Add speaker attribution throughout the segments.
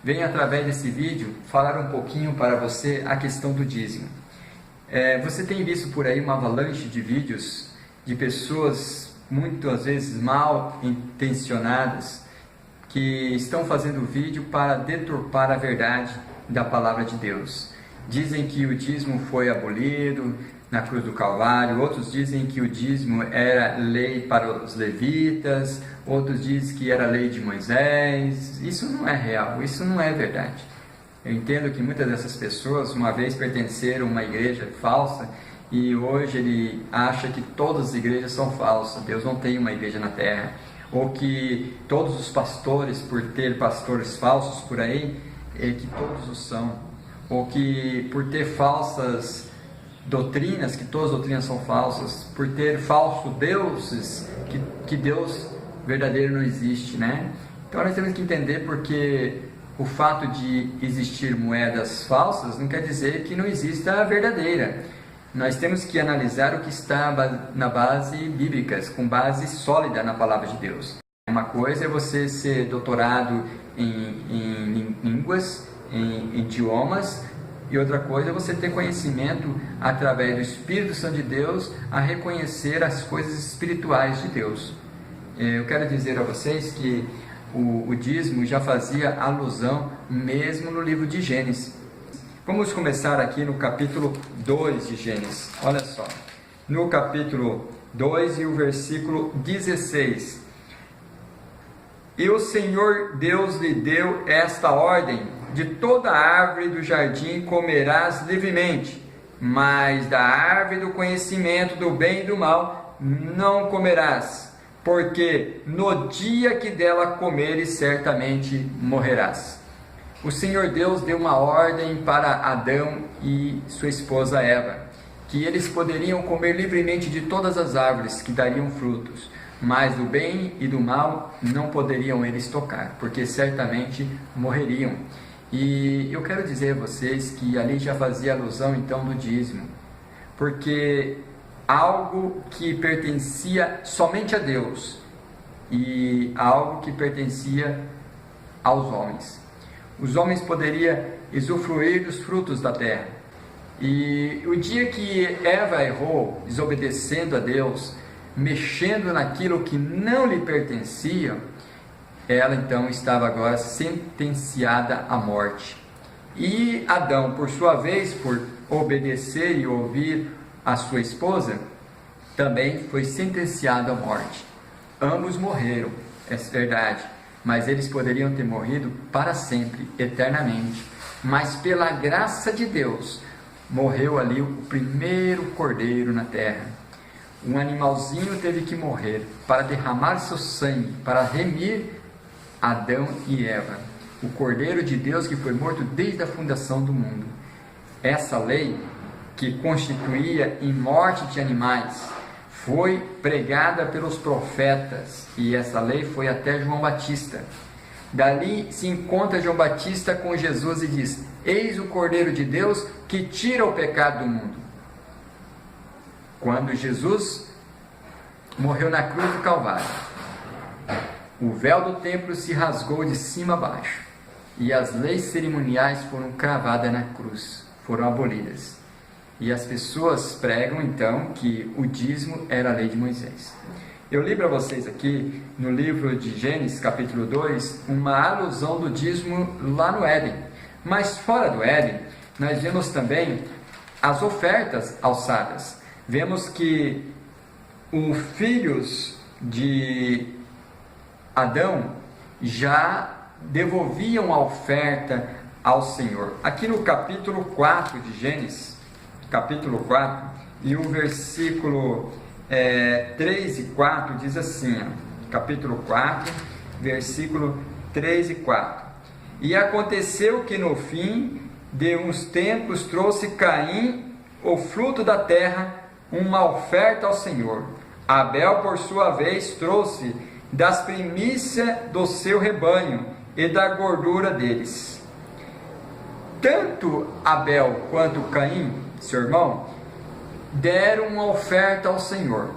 Speaker 1: venho através desse vídeo falar um pouquinho para você a questão do dízimo. Você tem visto por aí uma avalanche de vídeos de pessoas muitas vezes mal intencionadas que estão fazendo vídeo para deturpar a verdade da palavra de Deus. Dizem que o dízimo foi abolido na cruz do Calvário, outros dizem que o dízimo era lei para os levitas, outros dizem que era lei de Moisés. Isso não é real, isso não é verdade. Eu entendo que muitas dessas pessoas uma vez pertenceram a uma igreja falsa e hoje ele acha que todas as igrejas são falsas, Deus não tem uma igreja na terra, ou que todos os pastores, por ter pastores falsos por aí, que todos o são, ou que por ter falsas doutrinas, que todas as doutrinas são falsas, por ter falsos deuses, que Deus verdadeiro não existe, né? Então nós temos que entender porque o fato de existir moedas falsas não quer dizer que não exista a verdadeira. Nós temos que analisar o que está na base bíblica, com base sólida na palavra de Deus. Uma coisa é você ser doutorado em línguas, em idiomas, e outra coisa é você ter conhecimento através do Espírito Santo de Deus a reconhecer as coisas espirituais de Deus. Eu quero dizer a vocês que o dízimo já fazia alusão mesmo no livro de Gênesis. Vamos começar aqui no capítulo 2 de Gênesis. Olha só, no capítulo 2 e o versículo 16. E o Senhor Deus lhe deu esta ordem: de toda árvore do jardim comerás livremente, mas da árvore do conhecimento do bem e do mal não comerás, porque no dia que dela comeres, certamente morrerás. O Senhor Deus deu uma ordem para Adão e sua esposa Eva, que eles poderiam comer livremente de todas as árvores que dariam frutos, mas do bem e do mal não poderiam eles tocar, porque certamente morreriam. E eu quero dizer a vocês que ali já fazia alusão então do dízimo, porque algo que pertencia somente a Deus e algo que pertencia aos homens. Os homens poderiam usufruir dos frutos da terra. E o dia que Eva errou, desobedecendo a Deus, mexendo naquilo que não lhe pertencia, ela então estava agora sentenciada à morte. E Adão, por sua vez, por obedecer e ouvir a sua esposa, também foi sentenciado à morte. Ambos morreram, é verdade, mas eles poderiam ter morrido para sempre, eternamente. Mas pela graça de Deus, morreu ali o primeiro cordeiro na terra. Um animalzinho teve que morrer para derramar seu sangue, para remir Adão e Eva. O cordeiro de Deus que foi morto desde a fundação do mundo. Essa lei, que constituía em morte de animais, foi pregada pelos profetas, e essa lei foi até João Batista. Dali se encontra João Batista com Jesus e diz: eis o Cordeiro de Deus que tira o pecado do mundo. Quando Jesus morreu na cruz do Calvário, o véu do templo se rasgou de cima a baixo, e as leis cerimoniais foram cravadas na cruz, foram abolidas. E as pessoas pregam então que o dízimo era a lei de Moisés. Eu li para vocês aqui no livro de Gênesis, capítulo 2, uma alusão do dízimo lá no Éden. Mas fora do Éden, nós vemos também as ofertas alçadas. Vemos que os filhos de Adão já devolviam a oferta ao Senhor. Aqui no capítulo 4 de Gênesis, capítulo 4, e o versículo 3 e 4 diz assim, capítulo 4, versículo 3 e 4. E aconteceu que no fim de uns tempos trouxe Caim, o fruto da terra, uma oferta ao Senhor. Abel, por sua vez, trouxe das primícias do seu rebanho e da gordura deles. Tanto Abel quanto Caim, seu irmão, deram uma oferta ao Senhor.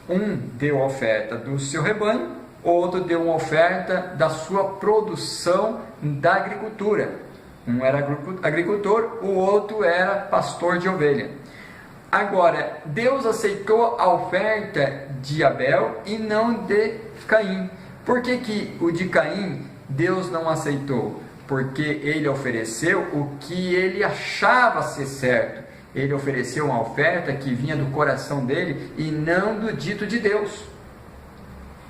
Speaker 1: Um deu a oferta do seu rebanho o outro deu uma oferta da sua produção da agricultura. Um era agricultor, o outro era pastor de ovelha. Agora, Deus aceitou a oferta de Abel e não de Caim. Por que o de Caim Deus não aceitou? Porque ele ofereceu o que ele achava ser certo. Ele ofereceu uma oferta que vinha do coração dele e não do dito de Deus.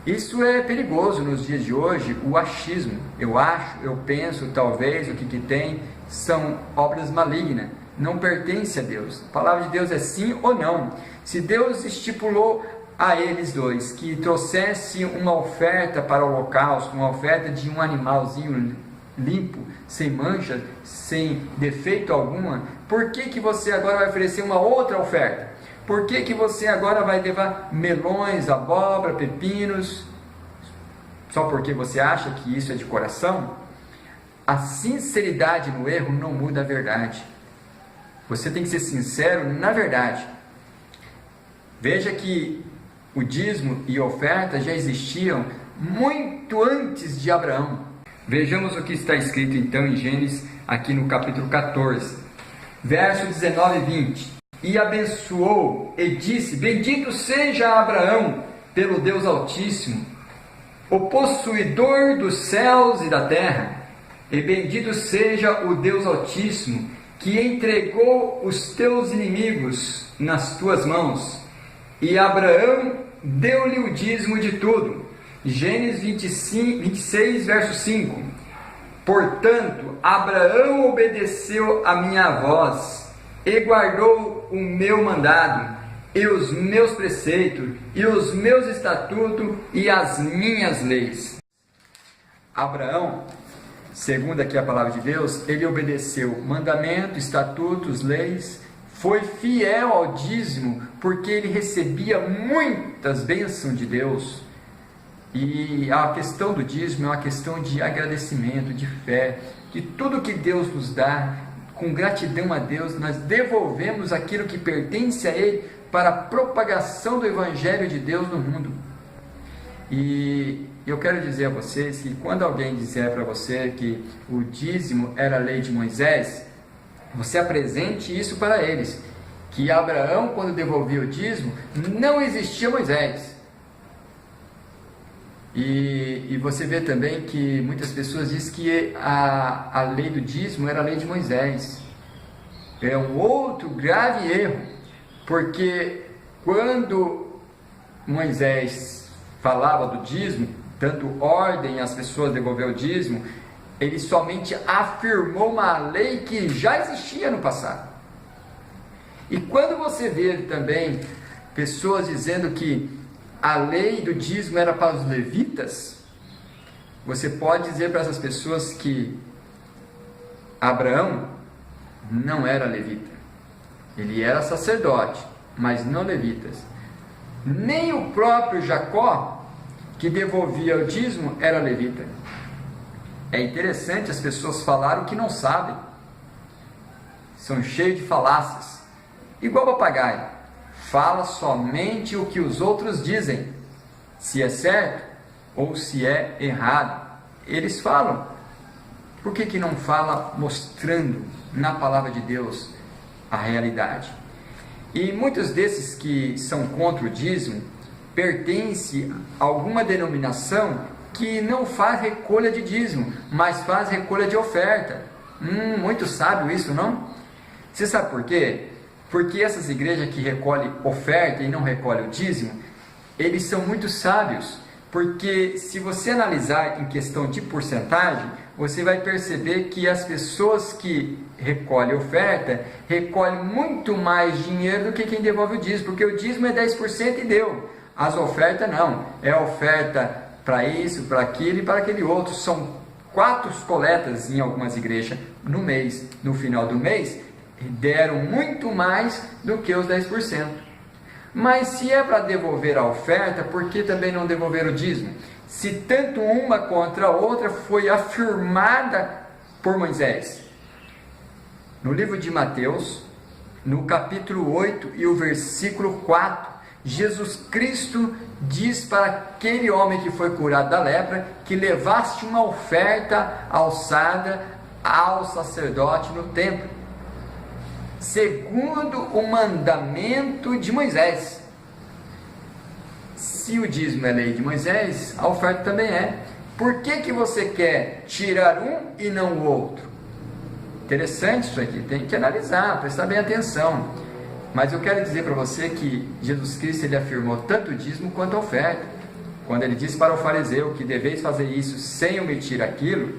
Speaker 1: Isso é perigoso nos dias de hoje, o achismo. Eu acho, eu penso, talvez, o que tem são obras malignas. Não pertence a Deus. A palavra de Deus é sim ou não. Se Deus estipulou a eles dois que trouxesse uma oferta para o holocausto, uma oferta de um animalzinho limpo, sem mancha, sem defeito alguma, por que você agora vai oferecer uma outra oferta? Por que você agora vai levar melões, abóbora, pepinos, só porque você acha que isso é de coração? A sinceridade no erro não muda a verdade. Você tem que ser sincero na verdade. Veja que o dízimo e oferta já existiam muito antes de Abraão. Vejamos o que está escrito então em Gênesis, aqui no capítulo 14, verso 19 e 20. E abençoou e disse: bendito seja Abraão pelo Deus Altíssimo, o possuidor dos céus e da terra, e bendito seja o Deus Altíssimo, que entregou os teus inimigos nas tuas mãos. E Abraão deu-lhe o dízimo de tudo. Gênesis 26, verso 5. Portanto, Abraão obedeceu a minha voz, e guardou o meu mandado, e os meus preceitos, e os meus estatutos, e as minhas leis. Abraão, segundo aqui a palavra de Deus, ele obedeceu mandamentos, estatutos, leis, foi fiel ao dízimo, porque ele recebia muitas bênçãos de Deus. E a questão do dízimo é uma questão de agradecimento, de fé, que tudo que Deus nos dá, com gratidão a Deus, nós devolvemos aquilo que pertence a Ele para a propagação do Evangelho de Deus no mundo. E eu quero dizer a vocês que quando alguém disser para você que o dízimo era a lei de Moisés, você apresente isso para eles, que Abraão, quando devolvia o dízimo, não existia Moisés. E você vê também que muitas pessoas dizem que a lei do dízimo era a lei de Moisés. É um outro grave erro, porque quando Moisés falava do dízimo, dando ordem às pessoas a devolver o dízimo, ele somente afirmou uma lei que já existia no passado. E quando você vê também pessoas dizendo que a lei do dízimo era para os levitas, você pode dizer para essas pessoas que Abraão não era levita. Ele era sacerdote, mas não levitas. Nem o próprio Jacó, que devolvia o dízimo, era levita. É interessante as pessoas falarem o que não sabem. São cheios de falácias. Igual papagaio. Fala somente o que os outros dizem, se é certo ou se é errado. Eles falam. Por que não fala mostrando na palavra de Deus a realidade? E muitos desses que são contra o dízimo pertencem a alguma denominação que não faz recolha de dízimo, mas faz recolha de oferta. Muito sábio isso, não? Você sabe por quê? Porque essas igrejas que recolhem oferta e não recolhem o dízimo, eles são muito sábios, porque se você analisar em questão de porcentagem, você vai perceber que as pessoas que recolhem oferta, recolhem muito mais dinheiro do que quem devolve o dízimo, porque o dízimo é 10% e deu, as ofertas não, é oferta para isso, para aquilo e para aquele outro, são 4 coletas em algumas igrejas no mês, no final do mês, deram muito mais do que os 10%. Mas se é para devolver a oferta, por que também não devolver o dízimo? Se tanto uma contra a outra foi afirmada por Moisés. No livro de Mateus, no capítulo 8 e o versículo 4, Jesus Cristo diz para aquele homem que foi curado da lepra que levasse uma oferta alçada ao sacerdote no templo, segundo o mandamento de Moisés. Se o dízimo é lei de Moisés, a oferta também é. Por que você quer tirar um e não o outro? Interessante isso aqui, tem que analisar, prestar bem atenção. Mas eu quero dizer para você que Jesus Cristo ele afirmou tanto o dízimo quanto a oferta. Quando ele disse para o fariseu que deveis fazer isso sem omitir aquilo,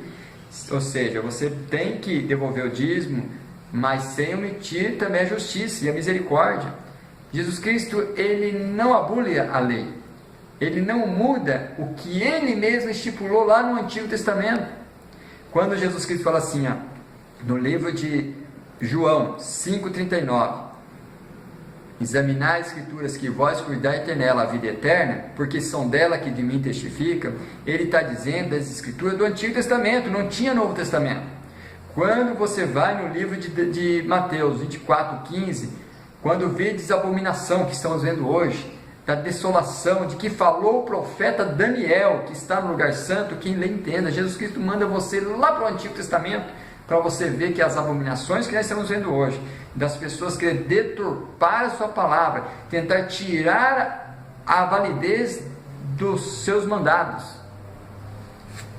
Speaker 1: ou seja, você tem que devolver o dízimo, mas sem omitir também a justiça e a misericórdia. Jesus Cristo ele não abole a lei, ele não muda o que ele mesmo estipulou lá no Antigo Testamento. Quando Jesus Cristo fala assim, no livro de João 5,39, examinar as Escrituras, que vós cuidai ter nela a vida eterna, porque são dela que de mim testificam. Ele está dizendo das Escrituras do Antigo Testamento, não tinha Novo Testamento. Quando você vai no livro de Mateus 24,15, quando vedes a abominação que estamos vendo hoje, da desolação, de que falou o profeta Daniel, que está no lugar santo, quem lê entenda, Jesus Cristo manda você lá para o Antigo Testamento, para você ver que as abominações que nós estamos vendo hoje, das pessoas querem deturpar a sua palavra, tentar tirar a validez dos seus mandados.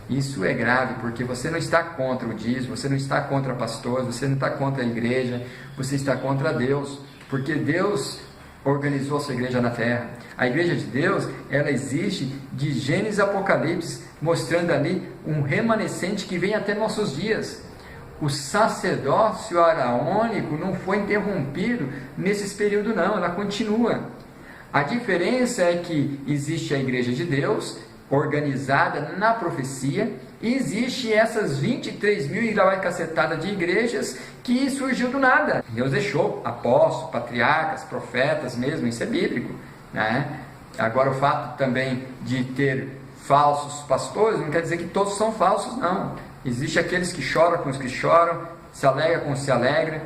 Speaker 1: Isso é grave, porque você não está contra o dízimo, você não está contra pastores, você não está contra a igreja, você está contra Deus, porque Deus organizou a sua igreja na terra. A igreja de Deus, ela existe de Gênesis a Apocalipse, mostrando ali um remanescente que vem até nossos dias. O sacerdócio araônico não foi interrompido nesses períodos não, ela continua. A diferença é que existe a igreja de Deus, organizada na profecia, e existe essas 23 mil e lá vai cacetada de igrejas que surgiu do nada. Deus deixou apóstolos, patriarcas, profetas mesmo, isso é bíblico, né? Agora o fato também de ter falsos pastores não quer dizer que todos são falsos, não. Existem aqueles que choram com os que choram, se alegra com os que se alegram.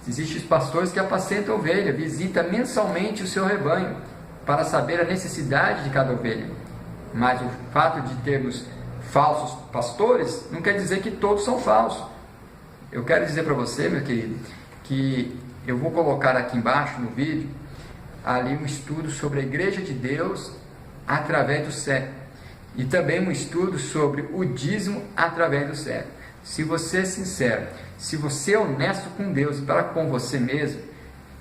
Speaker 1: Existem os pastores que apacentam a ovelha, visita mensalmente o seu rebanho, para saber a necessidade de cada ovelha. Mas o fato de termos falsos pastores, não quer dizer que todos são falsos. Eu quero dizer para você, meu querido, que eu vou colocar aqui embaixo no vídeo, ali um estudo sobre a igreja de Deus através do século. E também um estudo sobre o dízimo através do século. Se você é sincero, se você é honesto com Deus e para com você mesmo,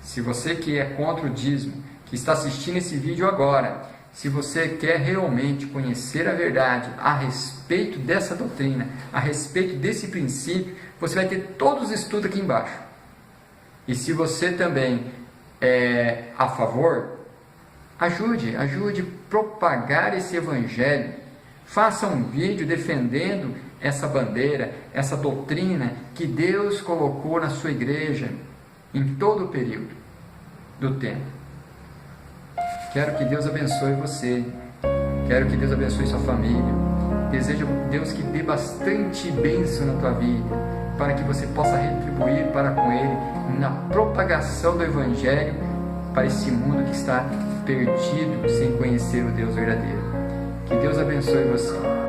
Speaker 1: se você que é contra o dízimo, que está assistindo esse vídeo agora, se você quer realmente conhecer a verdade a respeito dessa doutrina, a respeito desse princípio, você vai ter todos os estudos aqui embaixo. E se você também é a favor, ajude a propagar esse evangelho. Faça um vídeo defendendo essa bandeira, essa doutrina que Deus colocou na sua igreja em todo o período do tempo. Quero que Deus abençoe você, quero que Deus abençoe sua família. Desejo Deus que dê bastante bênção na tua vida, para que você possa retribuir para com Ele na propagação do evangelho para esse mundo que está perdido sem conhecer o Deus verdadeiro. Que Deus abençoe você.